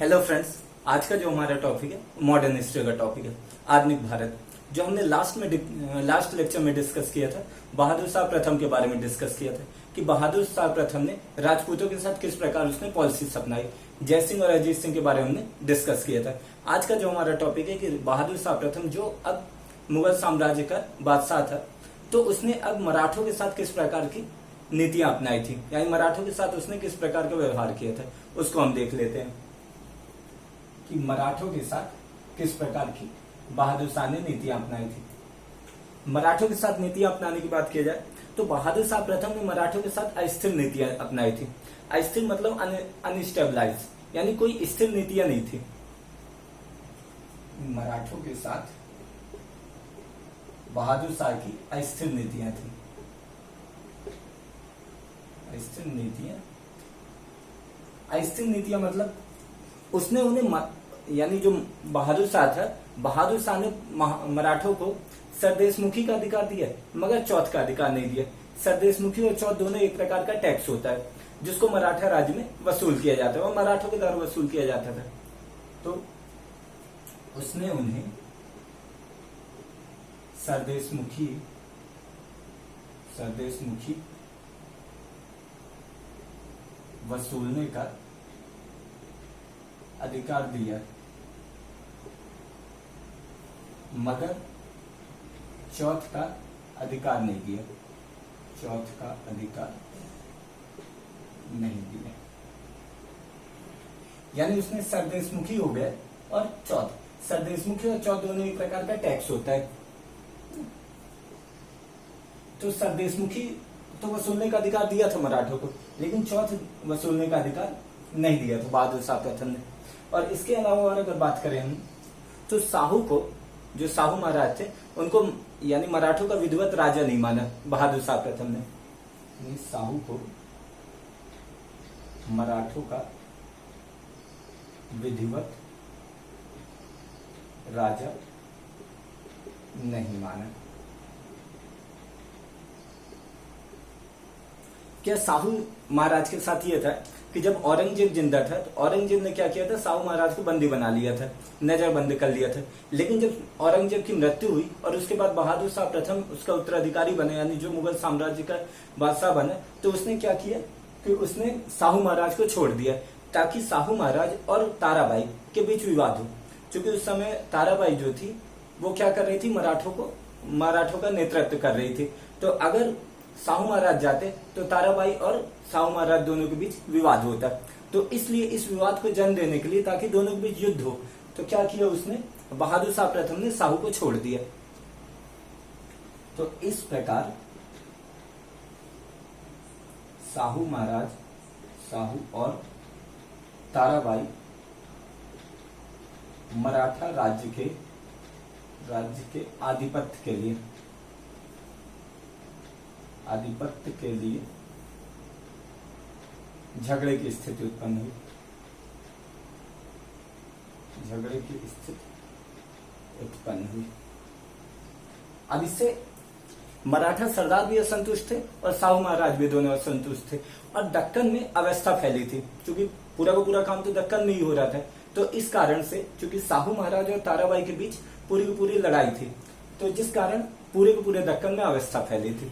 Hello friends, आज का जो हमारा टॉपिक है मॉडर्न हिस्ट्री का टॉपिक है आधुनिक भारत। जो हमने लास्ट लेक्चर में डिस्कस किया था, बहादुर शाह प्रथम के बारे में डिस्कस किया था कि बहादुर शाह प्रथम ने राजपूतों के साथ किस प्रकार उसने पॉलिसीज अपनाई। जय सिंह और अजीत सिंह के बारे में हमने डिस्कस किया था। आज का जो हमारा टॉपिक है कि बहादुर शाह प्रथम जो अब मुगल साम्राज्य का बादशाह था, तो उसने अब मराठों के साथ किस प्रकार की नीतियां अपनाई थी, यानी मराठों के साथ उसने किस प्रकार का व्यवहार किया था, उसको हम देख लेते हैं कि मराठों के साथ किस प्रकार की बहादुर शाह ने नीतियां अपनाई थी। मराठों के साथ नीतियां अपनाने की बात की जाए तो बहादुर शाह प्रथम ने मराठों के साथ अस्थिर नीतियां अपनाई थी। अस्थिर मतलब अनस्टेबलाइज, यानी कोई स्थिर नीतियां नहीं थी। मराठों के साथ बहादुर शाह की अस्थिर नीतियां थी। अस्थिर नीतियां मतलब उसने उन्हें, यानी जो बहादुर शाह था, बहादुर शाह ने मराठों को सरदेशमुखी का अधिकार दिया मगर चौथ का अधिकार नहीं दिया। सरदेशमुखी और चौथ दोनों एक प्रकार का टैक्स होता है जिसको मराठा राज्य में वसूल किया जाता है और मराठों के द्वारा वसूल किया जाता था। तो उसने उन्हें सरदेशमुखी वसूलने का अधिकार दिया मगर चौथ का अधिकार नहीं दिया। यानी उसने सरदेशमुखी हो गए और चौथ, सरदेशमुखी और चौथ दोनों एक प्रकार का टैक्स होता है। तो सरदेशमुखी तो वसूलने का अधिकार दिया था मराठों को, लेकिन चौथ वसूलने का अधिकार नहीं दिया था बहादुर शाह प्रथम ने। और इसके अलावा और अगर बात करें हम, तो साहू को, जो साहू महाराज थे, उनको यानी मराठों का विधिवत राजा नहीं माना बहादुर शाह प्रथम ने। साहू को मराठों का विधिवत राजा नहीं माना। क्या साहू महाराज के साथ ये था कि जब औरंगजेब जिंदा था तो औरंगजेब ने क्या किया था, साहू महाराज को बंदी बना लिया था, नजरबंद कर लिया था। लेकिन जब औरंगजेब की मृत्यु हुई और उसके बाद बहादुर शाह प्रथम उसका उत्तराधिकारी बने, यानी जो मुगल साम्राज्य का बादशाह बने, तो उसने क्या किया कि उसने साहू महाराज को छोड़ दिया ताकि साहू महाराज और ताराबाई के बीच विवाद हो। क्योंकि उस समय ताराबाई जो थी वो क्या कर रही थी, मराठों का नेतृत्व कर रही थी। तो अगर साहू महाराज जाते तो ताराबाई और साहू महाराज दोनों के बीच विवाद होता। तो इसलिए इस विवाद को जन्म देने के लिए, ताकि दोनों के बीच युद्ध हो, तो क्या किया उसने, बहादुर शाह प्रथम ने साहू को छोड़ दिया। तो इस प्रकार साहू महाराज, साहू और ताराबाई मराठा राज्य के आधिपत्य के लिए झगड़े की स्थिति उत्पन्न हुई। अब इससे मराठा सरदार भी असंतुष्ट थे और साहू महाराज भी दोनों असंतुष्ट थे और दक्कन में अवस्था फैली थी, क्योंकि पूरा का पूरा काम तो दक्कन में ही हो रहा था। तो इस कारण से, क्योंकि साहू महाराज और ताराबाई के बीच पूरी की पूरी लड़ाई थी, तो जिस कारण पूरे के पूरे दक्कन में अवस्था फैली थी,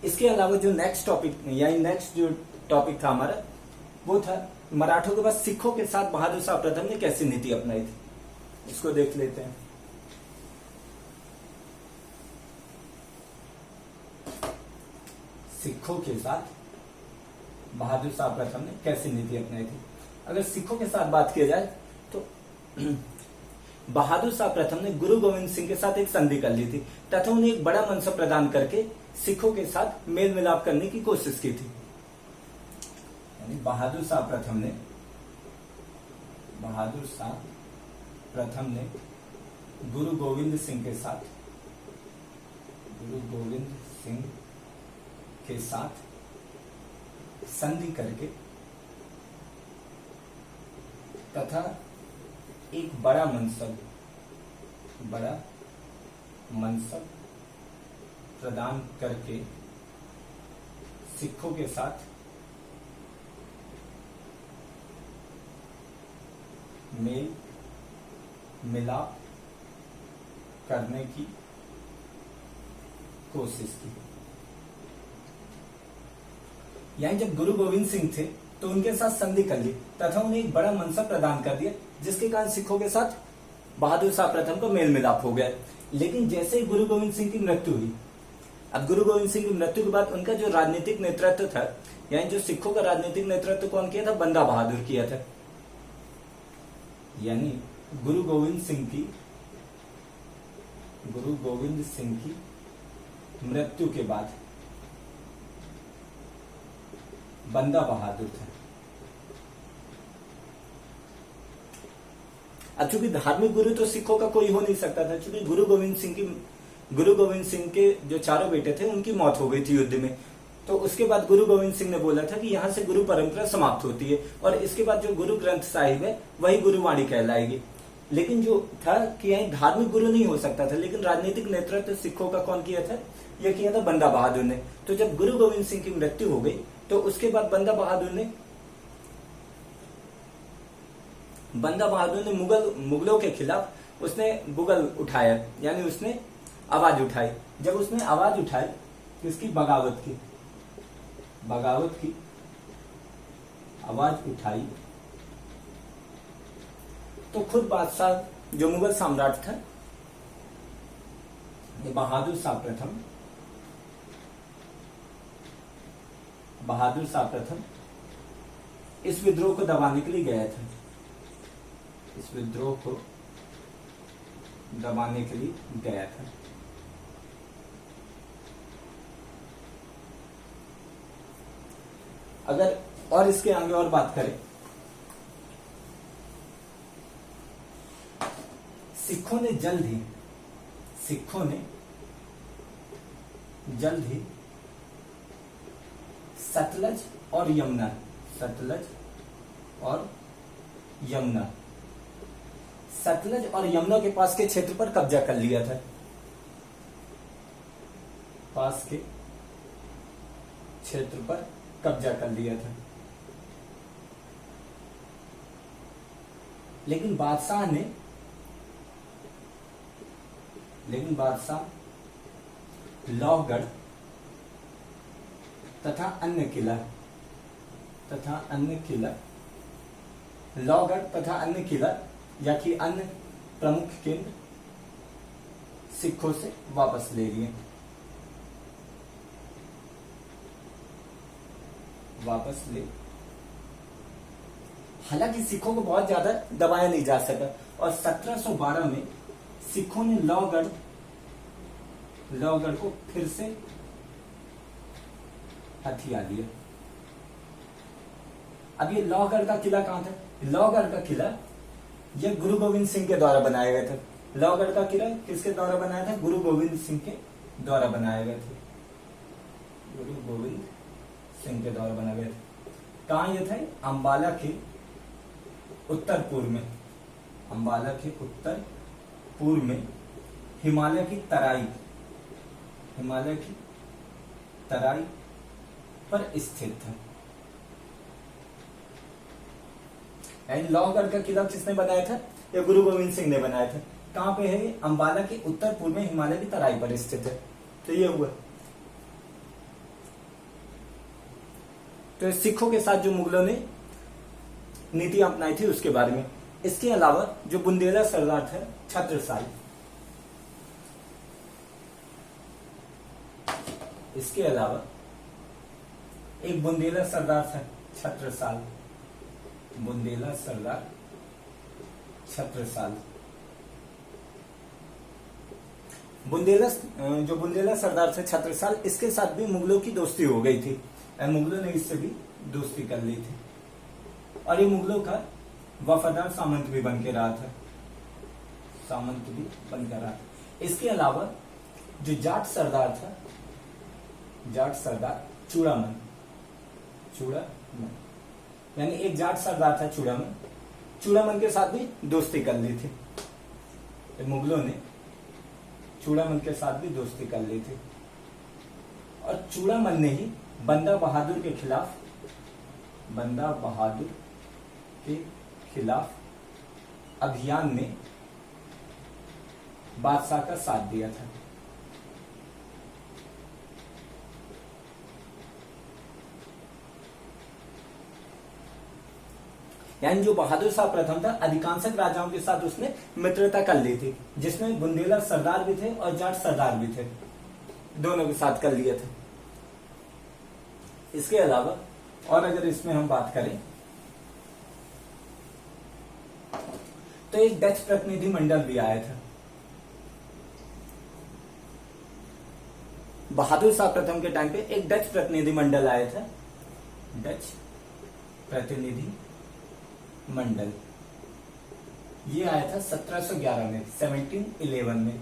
इसके अलावा जो नेक्स्ट टॉपिक, यानी नेक्स्ट जो टॉपिक था हमारा, वो था मराठों के बाद सिखों के साथ बहादुर शाह प्रथम ने कैसी नीति अपनाई थी। इसको देख लेते हैं। सिखों के साथ बहादुर शाह प्रथम ने कैसी नीति अपनाई थी। अगर सिखों के साथ बात की जाए तो बहादुर शाह प्रथम ने गुरु गोविंद सिंह के साथ एक संधि कर ली थी तथा उन्हें एक बड़ा मनसब प्रदान करके सिखों के साथ मेल मिलाप करने की कोशिश की थी। यानी बहादुर शाह प्रथम ने गुरु गोविंद सिंह के साथ संधि करके तथा एक बड़ा मनसब प्रदान करके सिखों के साथ मेल मिलाप करने की कोशिश की। यानी जब गुरु गोविंद सिंह थे तो उनके साथ संधि कर ली तथा उन्हें एक बड़ा मनसब प्रदान कर दिया, जिसके कारण सिखों के साथ बहादुर शाह प्रथम को मेल मिलाप हो गया। लेकिन जैसे ही गुरु गोविंद सिंह की मृत्यु हुई, अब गुरु गोविंद सिंह की मृत्यु के बाद उनका जो राजनीतिक नेतृत्व था, यानी जो सिखों का राजनीतिक नेतृत्व कौन किया था? बंदा बहादुर किया था। यानी गुरु गोविंद सिंह की मृत्यु के बाद बंदा बहादुर था। अब चूंकि धार्मिक गुरु तो सिखों का कोई हो नहीं सकता था, चूंकि गुरु गोविंद सिंह के जो चारों बेटे थे उनकी मौत हो गई थी युद्ध में, तो उसके बाद गुरु गोविंद सिंह ने बोला था कि यहां से गुरु परंपरा समाप्त होती है और इसके बाद जो गुरु ग्रंथ साहिब है वही गुरुवाणी कहलाएगी। लेकिन जो था कि यही धार्मिक गुरु नहीं हो सकता था, लेकिन राजनीतिक नेतृत्व सिखों का कौन किया था? यह किया था बंदा बहादुर ने। तो जब गुरु गोविंद सिंह की मृत्यु हो गई तो उसके बाद बंदा बहादुर ने मुगलों के खिलाफ उसने बुगल उठाया, यानी उसने आवाज उठाई। जब उसने आवाज उठाई किसकी? बगावत की आवाज उठाई, तो खुद बादशाह जो मुगल सम्राट था बहादुर शाह प्रथम इस विद्रोह को दबाने के लिए गया था। अगर और इसके आगे और बात करें, सिखों ने जल्द ही सतलज और यमुना के पास के क्षेत्र पर कब्जा कर लिया था। लेकिन बादशाह लौहगढ़ तथा अन्य किला या कि अन्य प्रमुख केंद्र सिखों से वापस ले लिए। हालांकि सिखों को बहुत ज्यादा दबाया नहीं जा सका और 1712 में सिखों ने लौहगढ़ को फिर से हथिया लिया। अब ये लौहगढ़ का किला कहां था? लौहगढ़ का किला यह गुरु गोविंद सिंह के द्वारा बनाया गया था। लौहगढ़ का किला किसके द्वारा बनाया था? गुरु गोविंद सिंह के द्वारा बनाया गया था। कहां यह था? अंबाला के उत्तर पूर्व में हिमालय की तराई पर स्थित था। लौहगढ़ का किला किसने बनाया था? ये गुरु गोविंद सिंह ने बनाया था। कहां पे है? अंबाला के उत्तर पूर्व में हिमालय की तराई पर स्थित है। तो ये हुआ। तो सिखों के साथ जो मुगलों ने नीति अपनाई थी उसके बारे में। इसके अलावा जो बुंदेला सरदार था छत्रसाल, एक बुंदेला सरदार था छत्रसाल। बुंदेला सरदार थे छत्रसाल, इसके साथ भी मुगलों की दोस्ती हो गई थी। मुगलों ने इससे भी दोस्ती कर ली थी और ये मुगलों का वफादार सामंत भी बन के रहा था। इसके अलावा जो जाट सरदार चूड़ामन, यानी एक जाट सरदार था चूड़ामन के साथ भी दोस्ती कर ली थी। मुगलों ने चूड़ामल के साथ भी दोस्ती कर ली थी। और चूड़ामल ने ही बंदा बहादुर के खिलाफ अभियान में बादशाह का साथ दिया था। यानी जो बहादुर शाह प्रथम था, अधिकांश राजाओं के साथ उसने मित्रता कर ली थी, जिसमें बुंदेला सरदार भी थे और जाट सरदार भी थे, दोनों के साथ कर लिया था। इसके अलावा और अगर इसमें हम बात करें तो एक डच प्रतिनिधि मंडल भी आया था। बहादुर शाह प्रथम के टाइम पे एक डच प्रतिनिधि मंडल आया था, डच प्रतिनिधि मंडल। ये आया था 1711 में, 1711 में।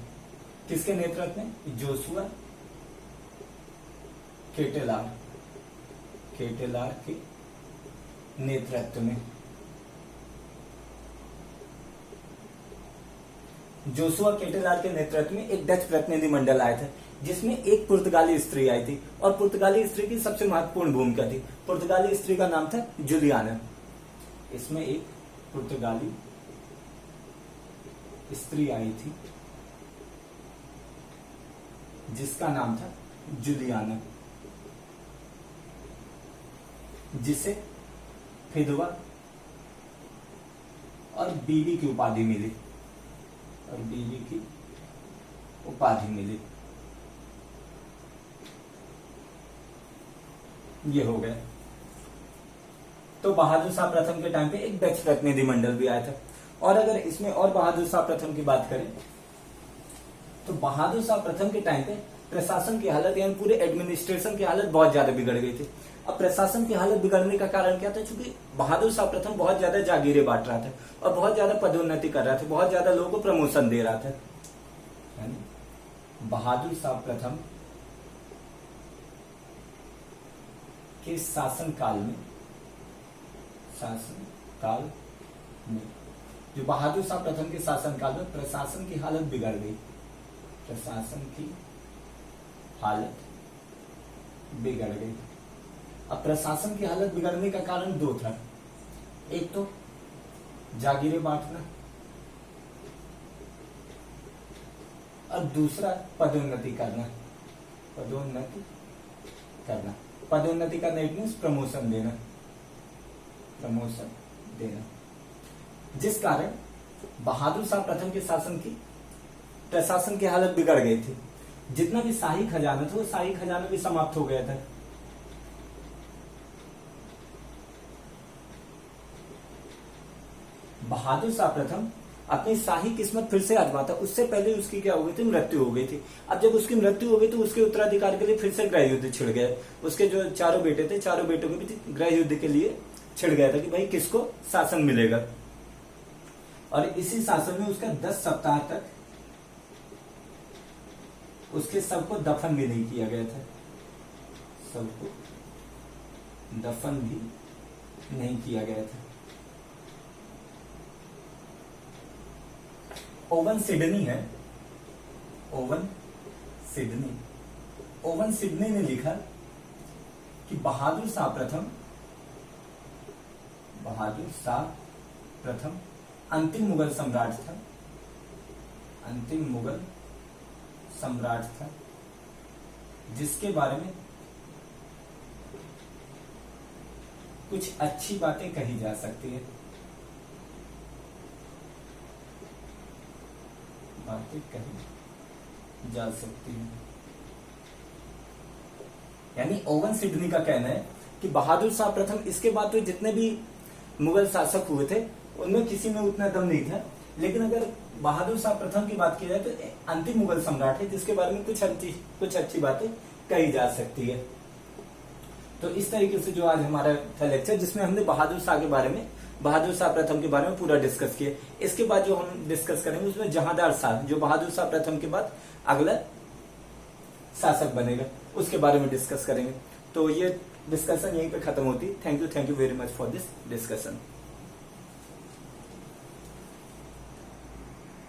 किसके नेतृत्व में? जोशुआ केटेलार के नेतृत्व में। जोशुआ केटेलार के नेतृत्व में एक डच प्रतिनिधि मंडल आया था, जिसमें एक पुर्तगाली स्त्री आई थी, और पुर्तगाली स्त्री की सबसे महत्वपूर्ण भूमिका थी। पुर्तगाली स्त्री का नाम था जूलियाना। इसमें एक पुर्तगाली स्त्री आई थी जिसका नाम था जूलियाना, जिसे विधवा और बीवी की उपाधि मिली। ये हो गया। तो बहादुर शाह प्रथम के टाइम पे एक डच प्रतिनिधि मंडल भी आया था। और अगर इसमें और बहादुर शाह प्रथम की बात करें तो बहादुर शाह प्रथम के टाइम पे प्रशासन की हालत, यानी पूरे एडमिनिस्ट्रेशन की हालत बहुत ज्यादा बिगड़ गई थी। अब प्रशासन की हालत बिगड़ने का कारण क्या था? क्योंकि बहादुर शाह प्रथम बहुत ज्यादा जागीरें बांट रहा था और बहुत ज्यादा पदोन्नति कर रहा था, बहुत ज्यादा लोगों को प्रमोशन दे रहा था। यानी बहादुर शाह प्रथम के शासनकाल में जो बहादुर शाह प्रथम के शासनकाल में प्रशासन की हालत बिगड़ गई। अब प्रशासन की हालत बिगड़ने का कारण दो था। एक तो जागीरें बांटना और दूसरा पदोन्नति करना। पदोन्नति करना इट मीन्स प्रमोशन देना, जिस कारण बहादुर शाह प्रथम के प्रशासन की हालत बिगड़ गई थी। जितना भी शाही खजाना था वो शाही खजाना भी समाप्त हो गया था। बहादुर शाह प्रथम अपनी शाही किस्मत फिर से आजमाता, उससे पहले उसकी क्या हो गई थी? मृत्यु हो गई थी। अब जब उसकी मृत्यु हो गई तो उसके उत्तराधिकार के लिए फिर से गृह युद्ध छिड़ गया। उसके जो चारों बेटे थे, चारों बेटों के भी गृह युद्ध के लिए छिड़ गया था कि भाई किसको शासन मिलेगा। और इसी शासन में उसका 10 सप्ताह तक उसके सबको दफन भी नहीं किया गया था। सबको दफन भी नहीं किया गया था। ओवन सिडनी ने लिखा कि बहादुर शाह प्रथम अंतिम मुगल सम्राट था जिसके बारे में कुछ अच्छी बातें कही जा सकती है। यानी ओवन सिडनी का कहना है कि बहादुर शाह प्रथम, इसके बाद तो जितने भी मुगल शासक हुए थे उनमें किसी में उतना दम नहीं था, लेकिन अगर बहादुर शाह प्रथम की बात की जाए तो अंतिम मुगल सम्राट है जिसके बारे में कुछ अच्छी बातें कही जा सकती है। तो इस तरीके से जो आज हमारा था लेक्चर, जिसमें हमने बहादुर शाह प्रथम के बारे में पूरा डिस्कस किया। इसके बाद जो हम डिस्कस करेंगे उसमें जहांदार शाह, जो बहादुर शाह प्रथम के बाद अगला शासक बनेगा, उसके बारे में डिस्कस करेंगे। तो ये डिस्कशन यहीं पे खत्म होती है। Thank you very much for this discussion.